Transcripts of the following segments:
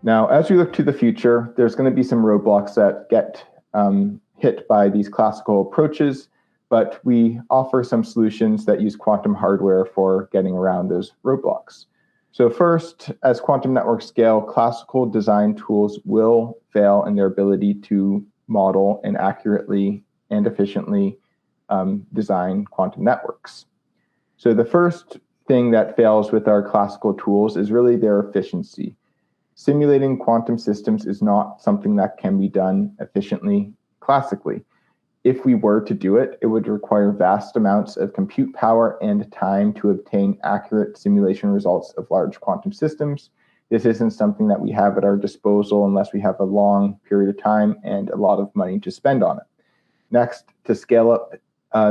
Now, as we look to the future, there's going to be some roadblocks that get hit by these classical approaches, but we offer some solutions that use quantum hardware for getting around those roadblocks. So first, as quantum networks scale, classical design tools will fail in their ability to model and accurately and efficiently design quantum networks. So the first thing that fails with our classical tools is really their efficiency. Simulating quantum systems is not something that can be done efficiently classically. If we were to do it, it would require vast amounts of compute power and time to obtain accurate simulation results of large quantum systems. This isn't something that we have at our disposal unless we have a long period of time and a lot of money to spend on it. Next, to scale up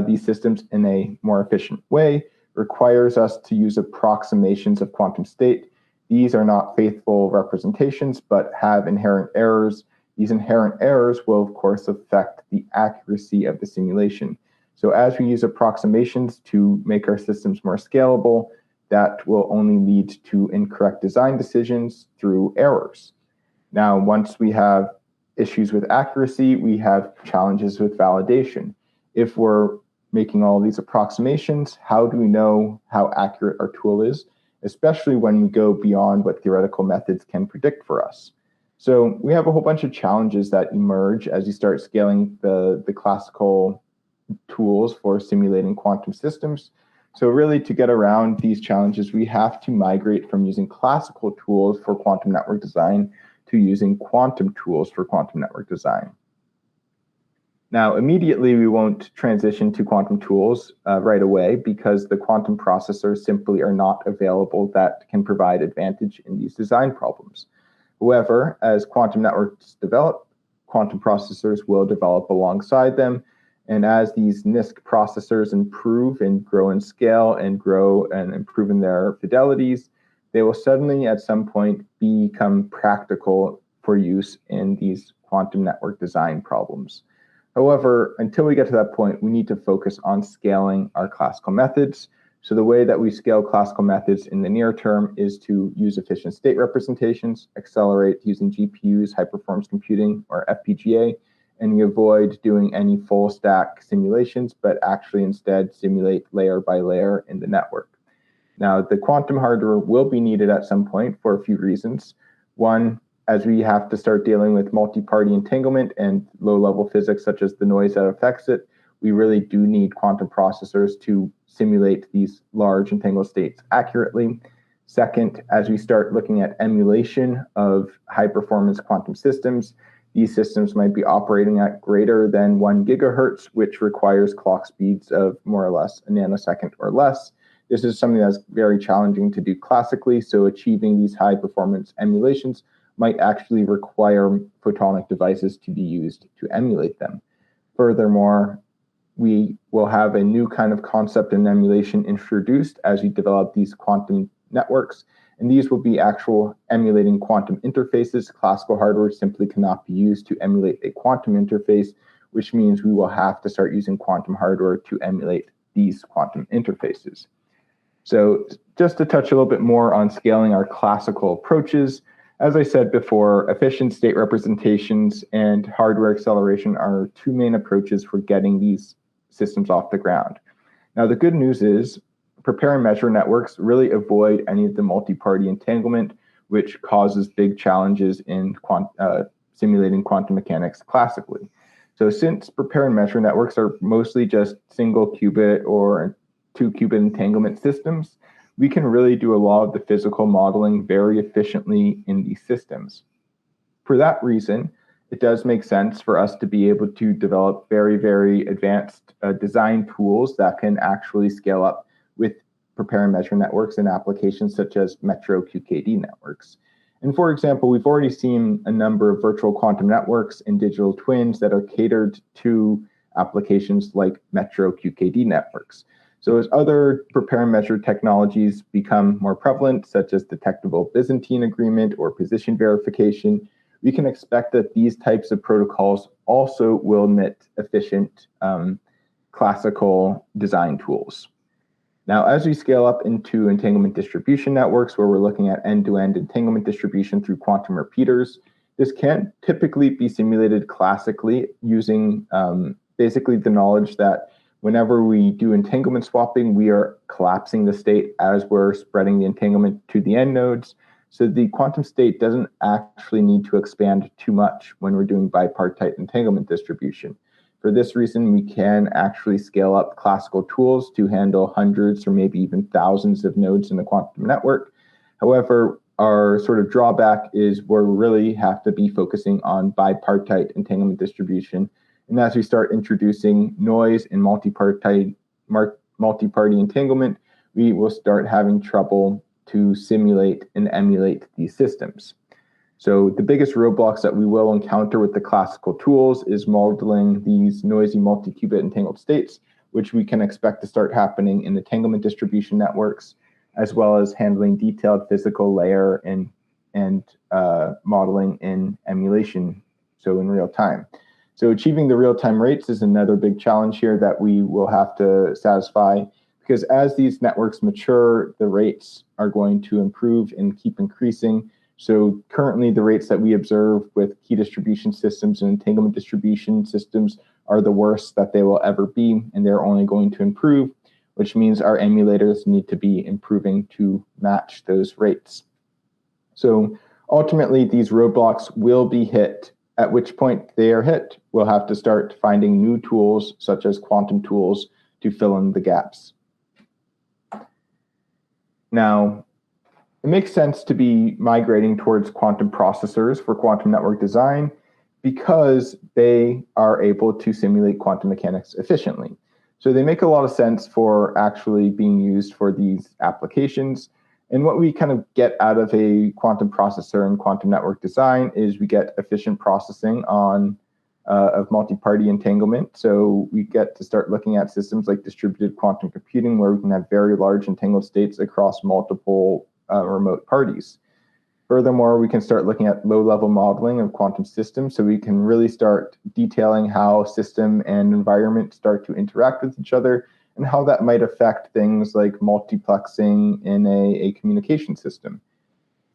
these systems in a more efficient way requires us to use approximations of quantum state. These are not faithful representations, but have inherent errors. These inherent errors will, of course, affect the accuracy of the simulation. So as we use approximations to make our systems more scalable, that will only lead to incorrect design decisions through errors. Now, once we have issues with accuracy, we have challenges with validation. If we're making all of these approximations, how do we know how accurate our tool is, especially when we go beyond what theoretical methods can predict for us? So we have a whole bunch of challenges that emerge as you start scaling the classical tools for simulating quantum systems. So really, to get around these challenges, we have to migrate from using classical tools for quantum network design to using quantum tools for quantum network design. Now, immediately, we won't transition to quantum tools right away because the quantum processors simply are not available that can provide advantage in these design problems. However, as quantum networks develop, quantum processors will develop alongside them. And as these NISQ processors improve and grow in scale and grow and improve in their fidelities, they will suddenly at some point become practical for use in these quantum network design problems. However, until we get to that point, we need to focus on scaling our classical methods. So the way that we scale classical methods in the near term is to use efficient state representations, accelerate using GPUs, high performance computing, or FPGA, and we avoid doing any full stack simulations, but actually instead simulate layer by layer in the network. Now, the quantum hardware will be needed at some point for a few reasons. One, as we have to start dealing with multi-party entanglement and low-level physics such as the noise that affects it, we really do need quantum processors to simulate these large entangled states accurately. Second, as we start looking at emulation of high-performance quantum systems, these systems might be operating at greater than 1 gigahertz, which requires clock speeds of more or less a nanosecond or less. This is something that's very challenging to do classically, so achieving these high-performance emulations might actually require photonic devices to be used to emulate them. Furthermore, we will have a new kind of concept in emulation introduced as we develop these quantum networks, and these will be actual emulating quantum interfaces. Classical hardware simply cannot be used to emulate a quantum interface, which means we will have to start using quantum hardware to emulate these quantum interfaces. So just to touch a little bit more on scaling our classical approaches, as I said before, efficient state representations and hardware acceleration are two main approaches for getting these systems off the ground. Now, the good news is prepare and measure networks really avoid any of the multi-party entanglement, which causes big challenges in simulating quantum mechanics classically. So since prepare and measure networks are mostly just single qubit or 2-qubit entanglement systems, we can really do a lot of the physical modeling very efficiently in these systems. For that reason, it does make sense for us to be able to develop very, very advanced design tools that can actually scale up with prepare and measure networks in applications such as metro QKD networks. And for example, we've already seen a number of virtual quantum networks and digital twins that are catered to applications like metro QKD networks. So as other prepare and measure technologies become more prevalent, such as detectable Byzantine agreement or position verification, we can expect that these types of protocols also will emit efficient classical design tools. Now, as we scale up into entanglement distribution networks, where we're looking at end-to-end entanglement distribution through quantum repeaters, this can typically be simulated classically using basically the knowledge that whenever we do entanglement swapping, we are collapsing the state as we're spreading the entanglement to the end nodes. So the quantum state doesn't actually need to expand too much when we're doing bipartite entanglement distribution. For this reason, we can actually scale up classical tools to handle hundreds or maybe even thousands of nodes in the quantum network. However, our sort of drawback is we really have to be focusing on bipartite entanglement distribution. And as we start introducing noise in multi-party entanglement, we will start having trouble to simulate and emulate these systems. So the biggest roadblocks that we will encounter with the classical tools is modeling these noisy multi-qubit entangled states, which we can expect to start happening in entanglement distribution networks, as well as handling detailed physical layer and modeling in emulation, so in real time. So achieving the real-time rates is another big challenge here that we will have to satisfy, because as these networks mature, the rates are going to improve and keep increasing. So currently the rates that we observe with key distribution systems and entanglement distribution systems are the worst that they will ever be, and they're only going to improve, which means our emulators need to be improving to match those rates. So ultimately, these roadblocks will be hit. At which point they are hit, we'll have to start finding new tools, such as quantum tools, to fill in the gaps. Now, it makes sense to be migrating towards quantum processors for quantum network design because they are able to simulate quantum mechanics efficiently. So they make a lot of sense for actually being used for these applications. And what we kind of get out of a quantum processor and quantum network design is we get efficient processing of multi-party entanglement. So we get to start looking at systems like distributed quantum computing, where we can have very large entangled states across multiple remote parties. Furthermore, we can start looking at low-level modeling of quantum systems, so we can really start detailing how system and environment start to interact with each other and how that might affect things like multiplexing in a communication system.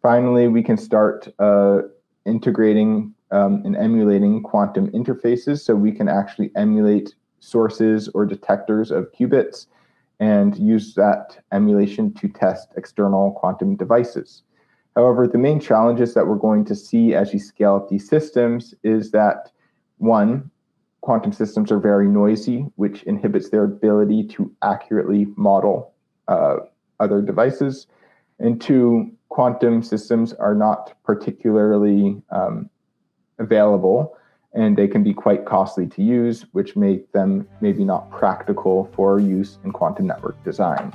Finally, we can start integrating and emulating quantum interfaces, so we can actually emulate sources or detectors of qubits and use that emulation to test external quantum devices. However, the main challenges that we're going to see as you scale up these systems is that, one, quantum systems are very noisy, which inhibits their ability to accurately model other devices. And two, quantum systems are not particularly available, and they can be quite costly to use, which make them maybe not practical for use in quantum network design.